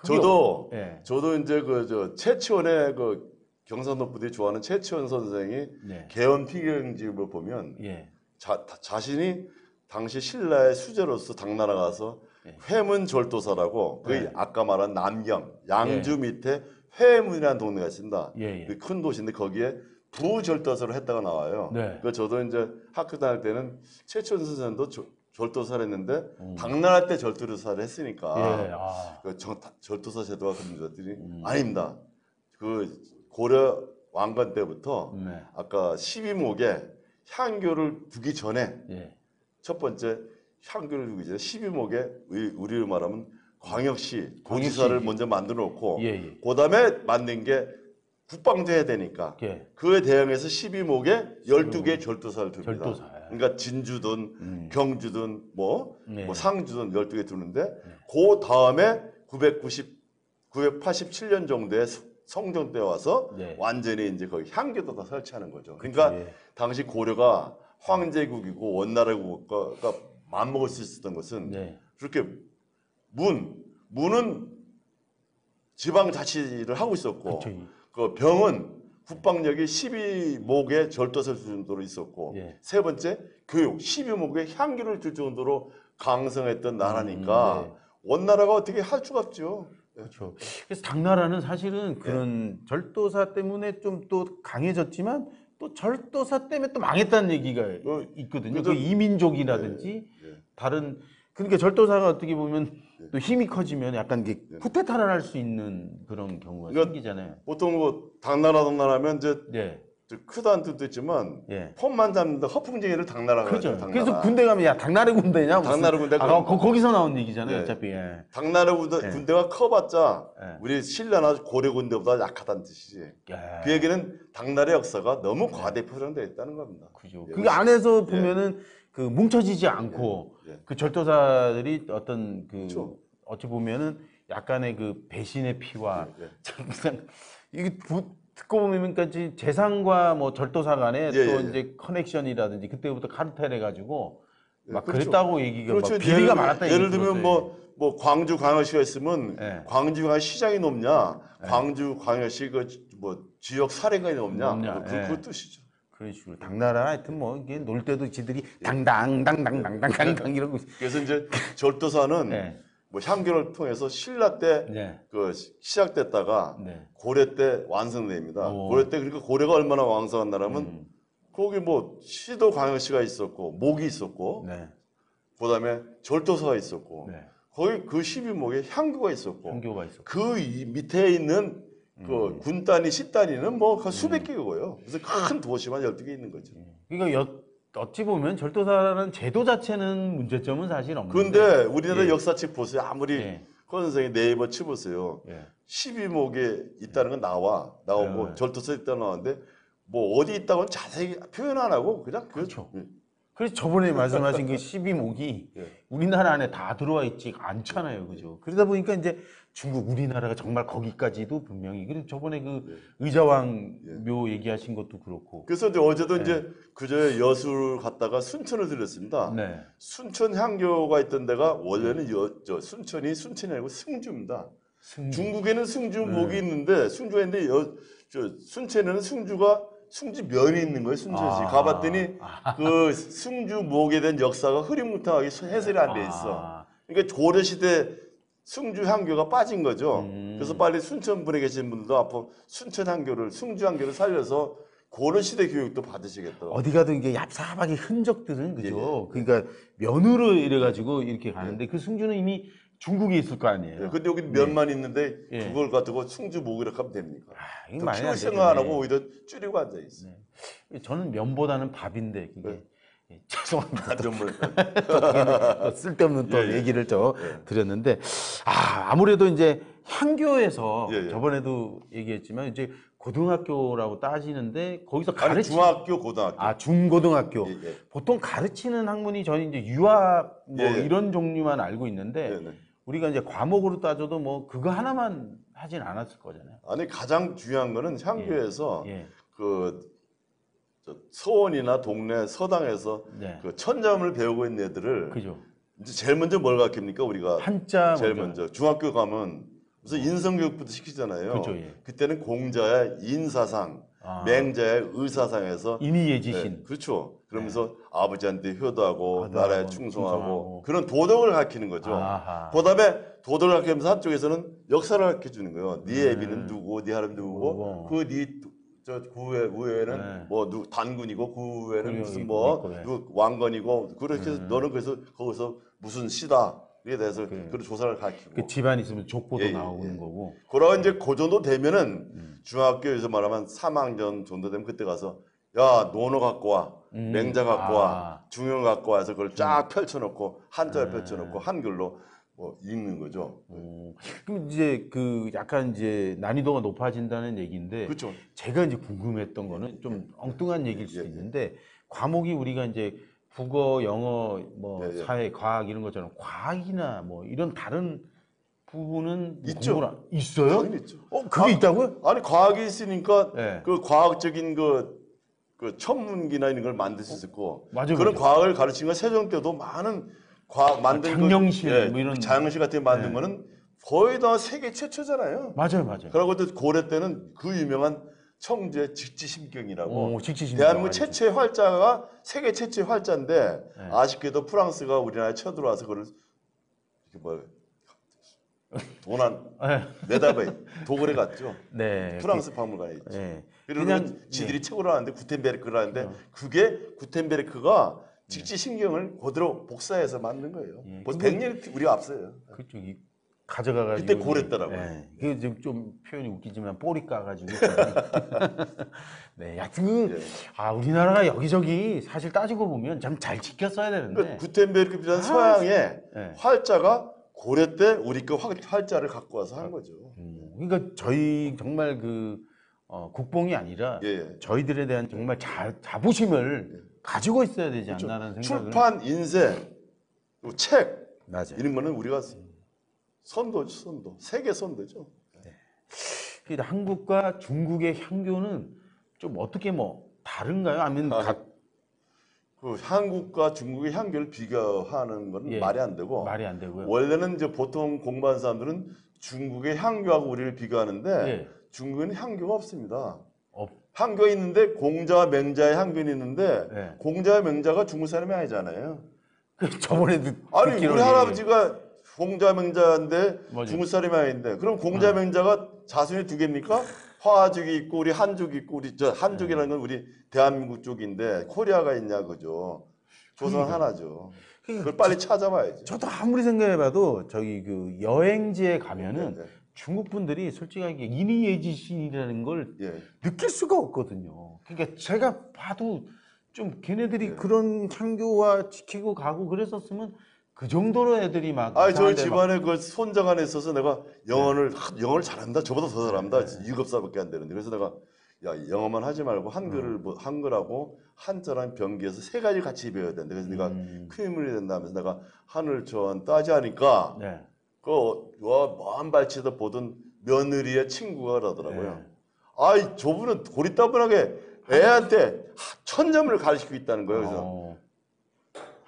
저도 이제 최치원의 경상도 분들이 좋아하는 최치원 선생이 개헌 피경집을 보면 자신이 당시 신라의 수제로서 당나라 가서 회문절도사라고 아까 말한 남경 양주 밑에 회문이라는 동네가 있습니다. 큰 도시인데 거기에 부절도사를 했다가 나와요. 그래서 저도 이제 학교 다닐 때는 최치원 선생도 절도사를 했는데 당나라 때 절도사를 했으니까 절도사 제도가 그런 것들이 아닙니다. 고려 왕건 때부터 아까 12목에 향교를 두기 전에 첫 번째 향교를 두기 전에 12목에 우리로 말하면 광역시 도지사를 먼저 만들어 놓고 그다음에 만든 게 국방도 해야 되니까 그에 대응해서 12목에 12개의 절도사를 둡니다. 그러니까 진주든 경주든 뭐 상주든 12개 두는데 그 다음에 987년 정도에 성종 때 와서 완전히 이제 거기 향교도 다 설치하는 거죠. 그러니까 당시 고려가 황제국이고 원나라국가 맞먹을 수 있었던 것은 그렇게 문은 지방자치를 하고 있었고 그 병은 국방력이 12목의 절도설 정도로 있었고 세 번째 교육 12목의 향기를 줄 정도로 강성했던 나라니까 원나라가 어떻게 할 수가 없죠. 그렇죠. 그래서 당나라는 사실은 그런 절도사 때문에 좀 또 강해졌지만 또 절도사 때문에 또 망했다는 얘기가 있거든요. 그 이민족이라든지 다른 그러니까 절도사가 어떻게 보면 또 힘이 커지면 약간 이게 쿠데타를 할 수 있는 그런 경우가 생기잖아요. 보통 뭐 당나라면 이제 크다는 뜻도 있지만 폰만 잡는다 허풍쟁이를 당나라가 그렇죠. 그래서 군대 가면 야 당나라 군대냐? 당나라 군대 거기서 나온 얘기잖아요. 어차피 당나라 군대가 커봤자 우리 신라나 고려 군대보다 약하다는 뜻이지. 그 얘기는 당나라 역사가 너무 과대 표현되어 있다는 겁니다. 그죠. 그 안에서 보면은 그 뭉쳐지지 않고 그 절도사들이 어떤 그 어찌 보면은 약간의 그 배신의 피와 이게 듣고 보면 그러니까 재상과 뭐 절도사 간에 또 이제 커넥션이라든지 그때부터 카르텔 해가지고 막 그랬다고 얘기가 막 비리가 많았다. 예를 들면 뭐 광주 광역시가 있으면 광주 광역시 시장이 높냐, 광주 광역시 그 뭐 지역 사례가 높냐, 그 뜻이죠. 그런 식으로 당나라 하여튼 뭐 이게 놀 때도 지들이 당당당당당당당 이러고 그래서 이제 절도사는 뭐 향교를 통해서 신라 때 네. 그 시작됐다가 네. 고려 때 완성됩니다. 오. 고려 때 그러니까 고려가 얼마나 왕성한 나라면 거기 뭐 시도 광역시가 있었고 목이 있었고 네. 그다음에 절도서가 있었고 네. 거기 그 12목에 향교가 있었고 향교가 있었고. 그 밑에 있는 그 군단위, 시단위는 뭐 수백 개고요. 그래서 큰 도시만 12개 있는 거죠. 그러니까 어찌 보면 절도사라는 제도 자체는 문제점은 사실 없는데. 근데 우리나라 예. 역사책 보세요. 아무리 예. 권 선생이 네이버 쳐보세요. 예. 12목에 있다는 건 나오고 예. 절도서 있다는 나오는데 뭐 어디 있다고는 자세히 표현 안 하고 그냥 그렇죠. 예. 그래서 저번에 말씀하신 그 12목이 예. 우리나라 안에 다 들어와 있지 않잖아요. 그죠? 그러다 보니까 이제 중국, 우리나라가 정말 거기까지도 분명히. 그래서 저번에 그 의자왕 묘 얘기하신 것도 그렇고. 그래서 이제 어제도 이제 그저 여수를 갔다가 순천을 들렸습니다. 네. 순천 향교가 있던 데가 원래는 순천이 아니고 승주입니다. 중국에는 승주목이 있는데 승주가 있는데 순천에는 승주면이 있는 거예요. 순천시 가봤더니 그 승주목에 대한 역사가 흐릿무탕하게 해설이 안 돼 있어. 그러니까 고려시대 승주 향교가 빠진 거죠. 그래서 빨리 순천 분에 계신 분들도 앞으로 순천 향교를 승주 향교를 살려서 고려시대 교육도 받으시겠다. 어디 가도 이게 얍삽하게 흔적들은 그죠. 그러니까 면으로 이래가지고 이렇게 가는데 그 승주는 이미 중국에 있을 거 아니에요. 근데 여기 면만 있는데 예. 그걸 가지고 승주목이라고 하면 됩니까? 이거 더 말이 안 키울 되죠. 생각 안 하고 네. 오히려 줄이고 앉아 있어. 저는 면보다는 밥인데 그게 예, 죄송합니다. 전문. 또 쓸데없는 또 예, 예. 얘기를 드렸는데 아무래도 이제 향교에서 예, 예. 저번에도 얘기했지만 이제 고등학교라고 따지는데 거기서 아니 가르치 중학교, 고등학교. 중고등학교 예, 예. 보통 가르치는 학문이 저는 이제 유학 뭐 예, 예. 이런 종류만 알고 있는데 네, 네. 우리가 이제 과목으로 따져도 뭐 그거 하나만 하진 않았을 거잖아요. 아니 가장 중요한 거는 향교에서 예. 서원이나 동네 서당에서 네. 그 천자문을 배우고 있는 애들을 그죠. 이제 제일 먼저 뭘 가르칩니까 우리가? 한자 제일 먼저 중학교 가면 무슨 인성교육부터 시키잖아요. 그죠, 예. 그때는 공자의 인사상, 맹자의 의사상에서 인의예지신. 그렇죠. 그러면서 아버지한테 효도하고 아들하고 나라에 충성하고 충성하고. 그런 도덕을 가르치는 거죠. 아하. 그다음에 도덕을 가르치면서 한쪽에서는 역사를 가르쳐 주는 거예요. 네 애비는 누구고, 네 할아버지 누구고, 저 구외에는 네. 뭐 단군이고 구외는 그리고 무슨 있고, 뭐 있고, 네. 누구 왕건이고 그렇게 해서 너는 그래서 거기서 무슨 시다 이에 대해서 그래요. 그런 조사를 가르치고. 그 집안 있으면 족보도 예, 예, 나오는 예. 거고. 그러고 이제 그 정도 되면은 중학교에서 말하면 3학년 정도 되면 그때 가서 야 논어 갖고 와, 맹자 갖고 와, 중용 갖고 와서 그걸 쫙 펼쳐놓고 한자를 펼쳐놓고 한글로 뭐 읽는 거죠. 그럼 이제 그 약간 이제 난이도가 높아진다는 얘기인데 그렇죠. 제가 이제 궁금했던 거는 좀 엉뚱한 얘기일 수도 있는데 과목이 우리가 이제 국어, 영어, 뭐 예, 예. 사회, 과학 이런 것처럼 과학이나 뭐 이런 다른 부분은 있죠. 공부를 있어요? 당연히 있죠. 그게 있다고요? 아니 과학이 있으니까 네. 그 과학적인 그 천문기나 이런 걸 만들 수 있었고 맞아요, 그런 맞아요. 과학을 가르친 건 세종 때도 많은 과학 만든 장영실 뭐 이런. 장영실 같은 거 만든 네. 거는 거의 다 세계 최초잖아요. 맞아요. 그러고 또 고려 때는 그 유명한 청주의 직지심경이라고 직지심경 대한민국 알죠. 최초의 활자가 세계 최초의 활자인데 네. 아쉽게도 프랑스가 우리나라에 쳐들어와서 그걸 이렇게 뭐 도난 네. 네다베이 도굴해 갔죠. 네. 프랑스 박물관에 있죠. 네. 그냥 지들이 최고로 하는데 구텐베르크를 하는데 그게 구텐베르크가 직지신경을 그대로 복사해서 만든 거예요. 예. 뭐 100년 우리가 앞서요. 그쪽 가져가가지고 그때 고랬더라고요. 네. 그게 좀 표현이 웃기지만 뿌리 까가지고 네, 여튼 우리나라가 여기저기 사실 따지고 보면 참 잘 지켰어야 되는데 그러니까 구텐베르크 비슷한 서양의 네. 활자가 고려 때 우리 그 활자를 갖고 와서 한 거죠. 그러니까 저희 정말 그 국뽕이 아니라 예. 저희들에 대한 정말 자부심을 가지고 있어야 되지 그렇죠. 않나라는 생각을 출판, 인쇄, 그리고 책 맞아요. 이런 거는 우리가 선도죠, 선도. 세계 선도죠. 그러니까 한국과 중국의 향교는 좀 어떻게 뭐 다른가요? 아니면 그 한국과 중국의 향교를 비교하는 건 예. 말이 안 되고 말이 안 되고요. 원래는 이제 보통 공부하는 사람들은 중국의 향교하고 우리를 비교하는데 예. 중국에는 향교가 없습니다. 없- 향교가 있는데 공자와 맹자의 향교는 있는데 예. 공자와 맹자가 중국 사람이 아니잖아요. 저번에도 아니 듣기로 우리 할아버지가 공자맹자인데 맞아요. 중국 사람이 아닌데 그럼 공자맹자가 자손이 두 개입니까? 화족이 있고 우리 한족이 있고 우리 저 한족이라는 건 우리 대한민국 쪽인데 코리아가 있냐 그죠? 조선 하나죠. 그걸 빨리 찾아봐야지. 저도 아무리 생각해봐도 저기 그 여행지에 가면은 네, 네. 중국 분들이 솔직하게 인의예지신이라는 걸 예. 느낄 수가 없거든요. 그러니까 제가 봐도 좀 걔네들이 그런 향교와 지키고 가고 그랬었으면 그 정도로 애들이 막 아, 저희 이상한데 집안에 그 손자가 하나 있어서 내가 영어를 잘한다. 저보다 더 잘한다. 7살밖에 안 되는데. 그래서 내가 야, 영어만 하지 말고 한글을 뭐 한글하고 한자랑 병기해서 세 가지를 같이 배워야 된다. 그래서 내가 큰 힘이 된다면서 내가 하늘천 따지 하니까 네. 먼 발치에서 보던 며느리의 친구가 그러더라고요. 네. 아이, 저분은 고리따분하게 애한테 천점을 가르치고 있다는 거예요.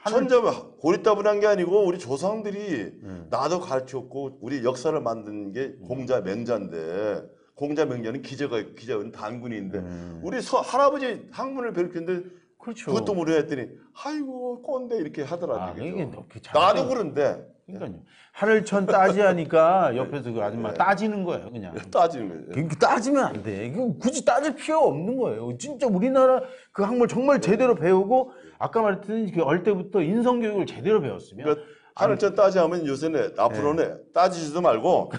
그래서 천점을 고리따분한 게 아니고 우리 조상들이 나도 가르쳤고 우리 역사를 만든 게 공자맹자인데 공자맹자는 기자는 단군인데 우리 할아버지 학문을 배웠는데 그렇죠. 그것도 모르 했더니 아이고 꼰대 이렇게 하더라고요. 이게 나도 그런데 그러니까요. 하늘천 따지 하니까 옆에서 그 아줌마 따지는 거예요, 그냥. 따지는 거예요. 그러니까 따지면 안 돼. 이거 굳이 따질 필요가 없는 거예요. 진짜 우리나라 그 학문 정말 제대로 배우고 아까 말했듯이 그 어릴 때부터 인성 교육을 제대로 배웠으면 그러니까 하늘천 따지하면 요새는 앞으로는 따지지도 말고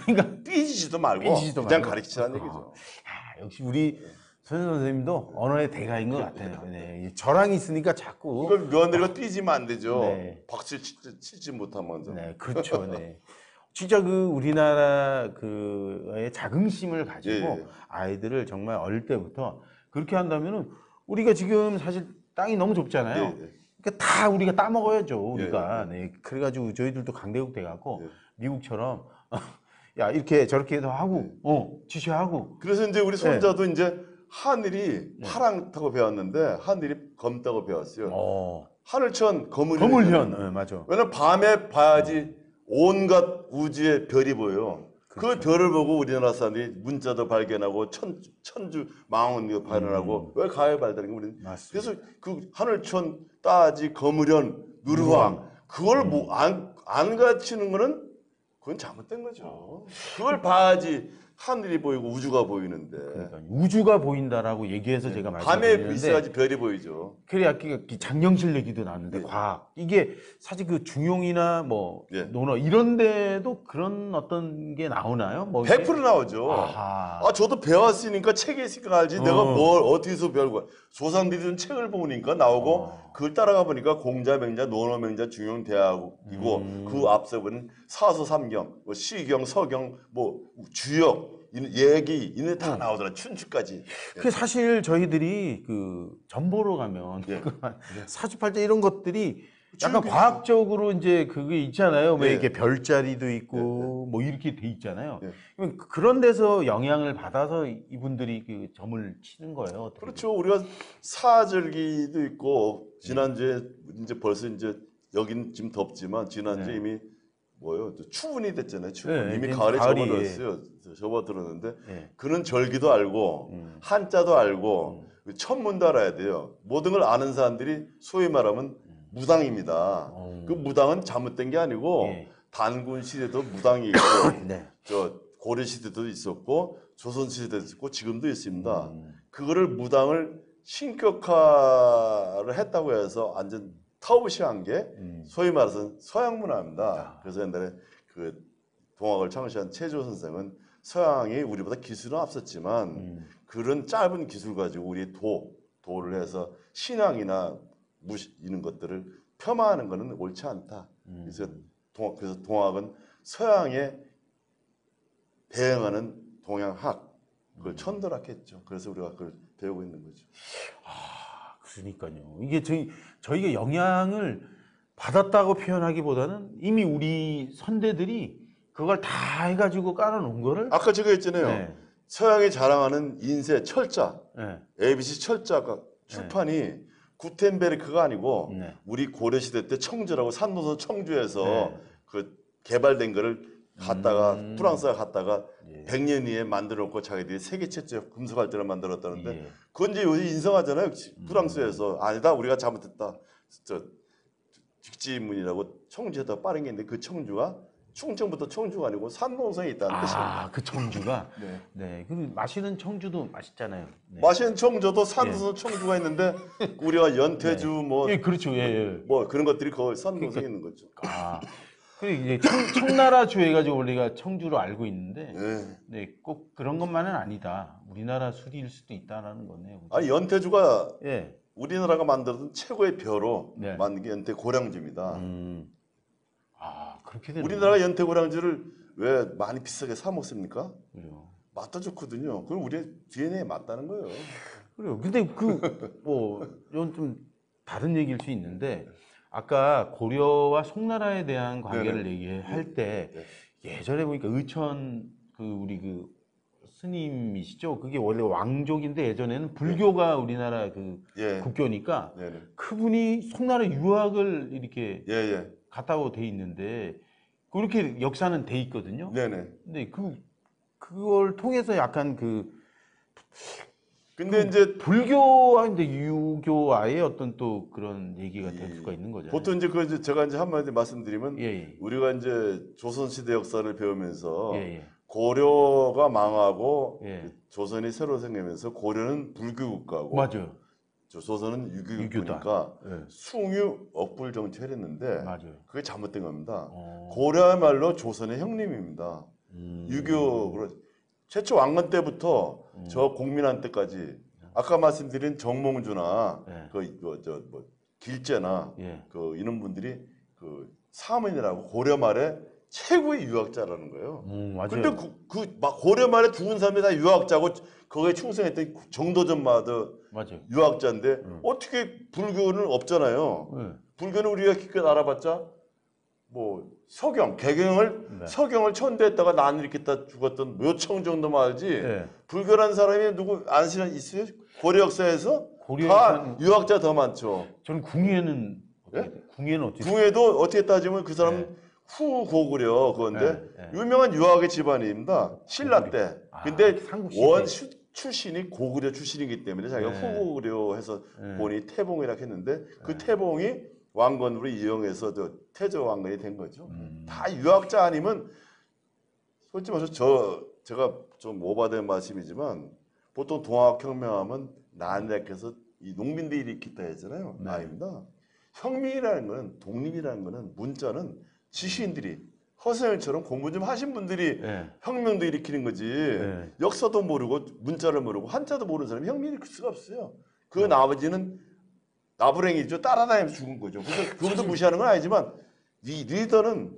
삐지지도 말고 삐지지도 그냥 말고. 가르치라는 얘기죠. 역시 우리 선생님도 언어의 대가인 것 같아요. 네. 저랑 있으니까 자꾸 이걸 며느리가 삐지면 안 되죠. 네. 박수 치지 못하면서. 네, 그렇죠. 네. 진짜 그 우리나라 그의 자긍심을 가지고 예, 예. 아이들을 정말 어릴 때부터 그렇게 한다면은 우리가 지금 사실 땅이 너무 좁잖아요. 예, 예. 그러니까 다 우리가 따먹어야죠. 우리가. 네. 그래가지고 저희들도 강대국 돼갖고 예. 미국처럼 야 이렇게 저렇게도 하고 지시하고 그래서 이제 우리 손자도 이제 하늘이 파랗다고 배웠는데 하늘이 검다고 배웠어요. 하늘천 검을현. 거물현. 네, 맞아. 왜냐면 밤에 봐야지 온갖 우주의 별이 보여요. 그 별을 보고 우리나라 사람들이 문자도 발견하고 천주 망원도 발견하고 왜 가을 발달인 거 우리는. 맞습니다. 그래서 그 하늘천 따지 검을현 누르왕 그걸 뭐 안 가르치는 거는 그건 잘못된 거죠. 그걸 봐야지 하늘이 보이고 우주가 보이는데 그러니까요. 우주가 보인다라고 얘기해서 제가 밤에 말씀드리는데 있어야지 별이 보이죠. 그래 아까 장영실 얘기도 나왔는데 예. 과학 이게 사실 그 중용이나 뭐 예. 논어 이런 데도 그런 어떤 게 나오나요? 뭐 이게? 100% 나오죠. 아하. 아, 저도 배웠으니까 책에 있으니까 알지. 내가 뭘 어디서 배우고 조상들이 준 책을 보니까 나오고 그걸 따라가 보니까 공자맹자, 논어맹자, 중용, 대학이고 그 앞서 보는 사서 삼경, 뭐 시경, 서경, 뭐 주역, 얘기 이런 다 나오더라. 춘추까지. 그 사실 저희들이 그 전보로 가면 예. 사주팔자 이런 것들이 약간 과학적으로 이제 그게 있잖아요. 왜 예. 이렇게 별자리도 있고 뭐 이렇게 돼 있잖아요. 예. 그러면 그런 데서 영향을 받아서 이분들이 그 점을 치는 거예요. 어떻게 그렇죠. 우리가 사절기도 있고 지난주에 이제 벌써 이제 여긴 지금 덥지만 지난주에 이미 뭐요? 추운이 됐잖아요. 추운. 네, 이미 이제 가을에 가을이, 접어들었어요. 접어들었는데 예. 그는 절기도 알고 한자도 알고 천문도 알아야 돼요. 모든 걸 아는 사람들이 소위 말하면 무당입니다. 그 무당은 잘못된 게 아니고 예. 단군 시대도 무당이 있고 네. 저 고려 시대도 있었고 조선 시대도 있었고 지금도 있습니다. 그거를 무당을 신격화를 했다고 해서 완전 터부시한 게 소위 말해서 서양 문화입니다. 그래서 옛날에 그 동학을 창시한 최조 선생은 서양이 우리보다 기술은 앞섰지만 그런 짧은 기술 가지고 우리 도를 해서 신앙이나 이런 것들을 폄하하는 것은 옳지 않다. 그래서 동학은 서양에 대응하는 동양학 그걸 천도락했죠. 그래서 우리가 그걸 배우고 있는 거죠. 그러니까요. 이게 저희가 영향을 받았다고 표현하기보다는 이미 우리 선대들이 그걸 다 해가지고 깔아놓은 거를 아까 제가 했잖아요. 네. 서양이 자랑하는 인쇄 철자, 네. ABC 철자가 출판이 구텐베르크가 아니고 네. 우리 고려 시대 때 청주라고 산도서 청주에서 네. 그 개발된 거를 갖다가 프랑스가 갖다가 100년 뒤에 만들어 놓고 자기들이 세계 최초 금속 발전을 만들었다는데 예. 그건 이제 요새 인정하잖아요. 프랑스에서 아니다 우리가 잘못했다. 직지문이라고 청주에다 빠른 게 있는데 그 청주가 충청부터 청주가 아니고 산동성에 있다는 뜻입니다. 아, 그 청주가. 네. 네. 그리고 마시는 청주도 맛있잖아요. 네. 마시는 청주도 산동성 청주가 있는데 우리가 연태주 뭐, 예, 그렇죠. 예, 예. 뭐 그런 것들이 거의 산동성에 있는 거죠. 아. 그리고 이제 청나라주 해가지고 우리가 청주로 알고 있는데, 네. 네, 꼭 그런 것만은 아니다. 우리나라 술일 수도 있다라는 거네요. 아니 연태주가 예. 우리나라가 만들었던 최고의 벼로 네. 만든 게 연태 고량주입니다. 아, 그렇게 되는 우리나라 연태 고량주를 왜 많이 비싸게 사 먹습니까? 거예요. 맛도 좋거든요. 그럼 우리 DNA에 맞다는 거예요. 그래요. 근데 이건 좀 다른 얘기일 수 있는데, 아까 고려와 송나라에 대한 관계를 네네. 얘기할 때, 네. 예전에 보니까 의천 우리 스님이시죠? 그게 원래 왕족인데 예전에는 불교가 우리나라 예. 국교니까 네네. 그분이 송나라 유학을 이렇게 예예. 갔다고 돼 있는데 그렇게 역사는 돼 있거든요. 네네. 근데 그걸 통해서 약간 근데 이제 불교와 이제 유교와의 어떤 또 그런 얘기가 될 수가 있는 거죠. 보통 이제 제가 이제 한마디 말씀드리면 예, 예. 우리가 이제 조선시대 역사를 배우면서 예, 예. 고려가 망하고 예. 조선이 새로 생기면서 고려는 불교 국가고 맞아요. 조선은 유교 유교다. 국가니까 예. 숭유 억불 정치를 했는데 맞아요. 그게 잘못된 겁니다. 어. 고려야말로 조선의 형님입니다. 유교로 최초 왕건 때부터 저 공민한 때까지 아까 말씀드린 정몽주나 네. 뭐 길재나 예. 이런 분들이 사문이라고 고려 말에 최고의 유학자라는 거예요. 맞아요. 근데 막 고려 말에 죽은 사람이 다 유학자고 거기에 충성했던 정도전 마더 맞아요. 유학자인데 어떻게 불교는 없잖아요. 예. 불교는 우리가 기껏 알아봤자 뭐 개경을 네. 서경을 천대했다가 난 이렇게 다 죽었던 묘청 정도만 알지. 예. 불교라는 사람이 누구 안시는 있어요? 고려 역사에서 고려 다 역사는- 유학자 더 많죠. 저는 궁예는 예? 궁예는 어떻게 궁에도 어떻게 따지면 그 사람 네. 후고구려 그건데 네, 유명한 유학의 집안입니다. 신라 때. 아, 근데 삼국 시대. 원 출신이 고구려 출신이기 때문에 자기가 네. 후고구려 해서 네. 본인이 태봉이라 했는데 그 태봉이 왕건으로 이용해서 태조 왕건이 된 거죠. 다 유학자 아니면 솔직히 말해서 제가 좀 오바된 말씀이지만 보통 동학혁명하면 난렉해서 이 농민들이 일으켰다 했잖아요. 네. 아닙니다. 혁명이라는 거는 독립이라는 거는 문자는 지식인들이 허생일처럼 공부 좀 하신 분들이 예. 혁명도 일으키는 거지. 네. 역사도 모르고 문자를 모르고 한자도 모르는 사람이 혁명 일으킬 수가 없어요. 그 나머지는 나부랭이죠. 따라다니면서 죽은 거죠. 그래서 그것도 무시하는 건 아니지만 리더는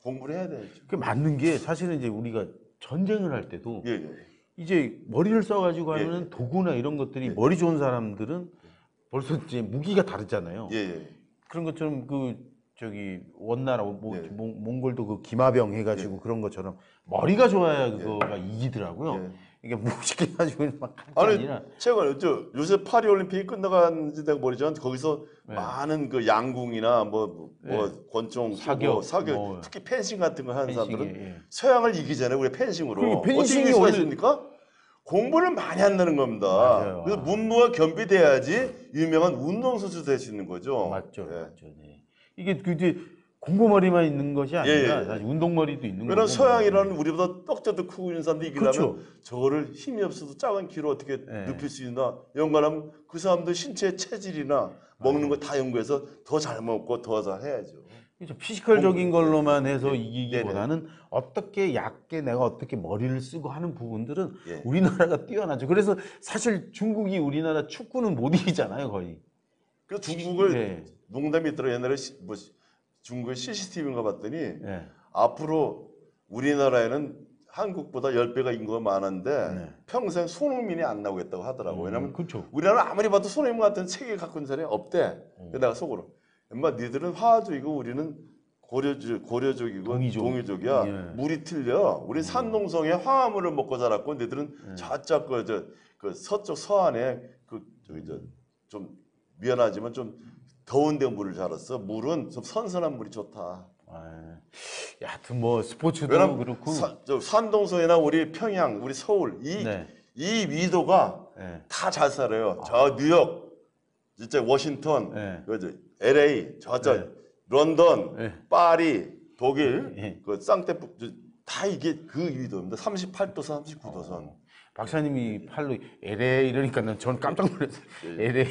공부를 해야 되죠. 그 맞는 게 사실은 이제 우리가 전쟁을 할 때도 예, 예. 이제 머리를 써가지고 예, 하는 도구나 이런 것들이 예. 머리 좋은 사람들은 벌써 이제 무기가 다르잖아요. 예, 예. 그런 것처럼 원나라 예. 몽골도 기마병 해가지고 그런 것처럼 머리가 좋아야 그거가 이기더라고요. 예. 이게 무식해가지고 막 할게 아니 아니라 최근 요새 파리 올림픽이 끝나간지 내가 모르지만 거기서 많은 그 양궁이나 뭐 권총 사격, 사격 뭐. 특히 펜싱 같은 거 하는 펜싱이, 사람들은 예. 서양을 이기잖아요. 우리 펜싱으로. 그리고 펜싱이 어떻게 이길 수가 원래- 있습니까? 공부를 많이 한다는 겁니다. 맞아요. 그래서 문무가 겸비돼야지 유명한 운동선수 될 수 있는 거죠. 맞죠, 예. 맞죠. 네. 이게 이제 공부머리만 있는 것이 아니라 예, 예. 사실 운동머리도 있는 거고. 왜냐면 서양이라는 우리보다 떡져도 크고 있는 사람도 이기려면 그렇죠. 저거를 힘이 없어도 작은 키로 어떻게 예. 눕힐 수 있나 연구하면 그 사람들 신체 체질이나 먹는 거 다 연구해서 더 잘 먹고 더 잘 해야죠. 그렇죠. 피지컬적인 걸로만 해서 이기기보다는 어떻게 얕게 내가 어떻게 머리를 쓰고 하는 부분들은 예. 우리나라가 뛰어나죠. 그래서 사실 중국이 우리나라 축구는 못 이기잖아요, 거의. 그래서 중국을 네. 농담이 있더라 옛날에 중국의 CCTV인가 봤더니 예. 앞으로 우리나라에는 한국보다 10배가 인구가 많은데 네. 평생 손흥민이 안 나오겠다고 하더라고. 왜냐면 그렇죠. 우리나라는 아무리 봐도 손흥민 같은 체계 갖고 있는 사람이 없대. 그래서 내가 속으로 엄마 니들은 화족이고 우리는 고려족이고 동이족. 이야 예. 물이 틀려. 우리 산동성에 화합물을 먹고 자랐고 니들은 저쪽 그 서쪽 서안에 좀 미안하지만 좀 더운데 물을 자랐어. 물은 좀 선선한 물이 좋다. 아, 하여튼 뭐 스포츠도 왜냐면 그렇고. 산동성이나 우리 평양, 우리 서울 네. 이 위도가 예. 다 잘 살아요. 저 뉴욕, 진짜 워싱턴, 네. LA, 네. 런던, 네. 파리, 독일 예. 그 쌍테프 다 이게 그 위도입니다. 38도선, 39도선. 박사님이 팔로 LA 이러니까 전 깜짝 놀랐어요. LA.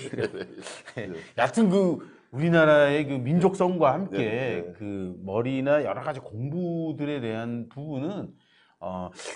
여하튼 그 우리나라의 그 민족성과 함께 네. 그 머리나 여러 가지 공부들에 대한 부분은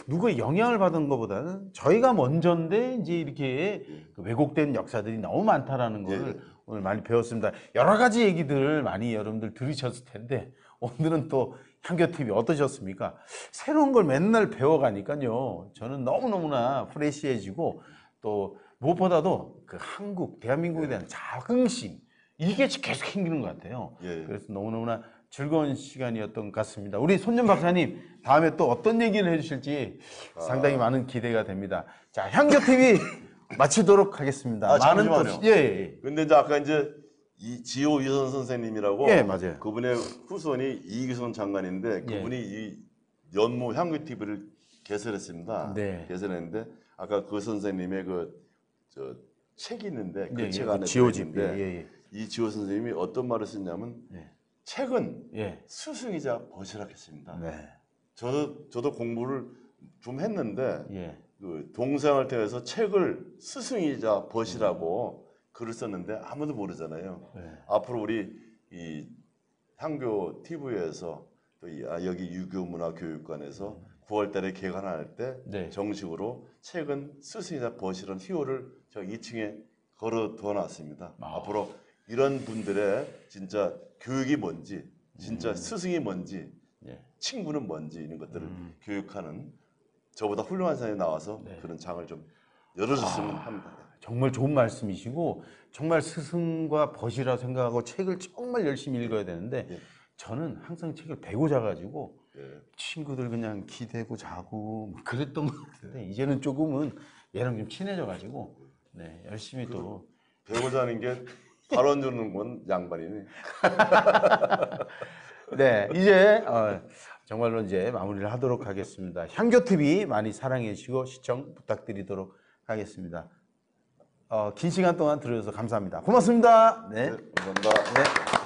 누구의 영향을 받은 것보다는 저희가 먼저인데 이제 이렇게 그 왜곡된 역사들이 너무 많다라는 거를 오늘 많이 배웠습니다. 여러 가지 얘기들 많이 여러분들 들으셨을 텐데 오늘은 또 향교TV 어떠셨습니까? 새로운 걸 맨날 배워가니까요. 저는 너무너무나 프레시해지고 또 무엇보다도 그 한국, 대한민국에 대한 자긍심 이게 계속 생기는 것 같아요. 예. 그래서 너무너무나 즐거운 시간이었던 것 같습니다. 우리 손년 박사님 다음에 또 어떤 얘기를 해주실지 상당히 많은 기대가 됩니다. 자, 향교TV 마치도록 하겠습니다. 잠시만요. 예. 근데 이제 아까 이제 이 지호 유선 선생님이라고 예, 맞아요. 그분의 후손이 이기선 장관인데 그분이 이 연무 향교TV를 개설했습니다. 네. 개설했는데 아까 그 선생님의 저 책이 있는데 그 예, 책 그 안에 지호집. 들어있는데 이 지호 선생님이 어떤 말을 썼냐면 예. 책은 예. 스승이자 버시락했습니다. 네. 저도 공부를 좀 했는데 예. 그 동생을 통해서 책을 스승이자 버시라고 글을 썼는데 아무도 모르잖아요. 네. 앞으로 우리 이 향교 TV에서 또 여기 유교문화교육관에서 9월달에 개관할 때 네. 정식으로 책은 스승이자 버시라는 희호를 저 2층에 걸어 둬놨습니다. 앞으로 이런 분들의 진짜 교육이 뭔지, 진짜 스승이 뭔지, 예. 친구는 뭔지 이런 것들을 교육하는 저보다 훌륭한 사람이 나와서 그런 장을 좀 열어줬으면 합니다. 정말 좋은 말씀이시고 정말 스승과 벗이라 생각하고 책을 정말 열심히 읽어야 되는데 저는 항상 책을 베고 자가지고 친구들 그냥 기대고 자고 그랬던 것 같은데 이제는 조금은 얘랑 좀 친해져가지고 네, 열심히 또 배우자 하는 게 발언 주는 건 양반이네. 네, 이제 정말로 이제 마무리를 하도록 하겠습니다. 향교TV 많이 사랑해 주시고 시청 부탁드리도록 하겠습니다. 긴 시간 동안 들어주셔서 감사합니다. 고맙습니다. 네. 감사합니다. 네.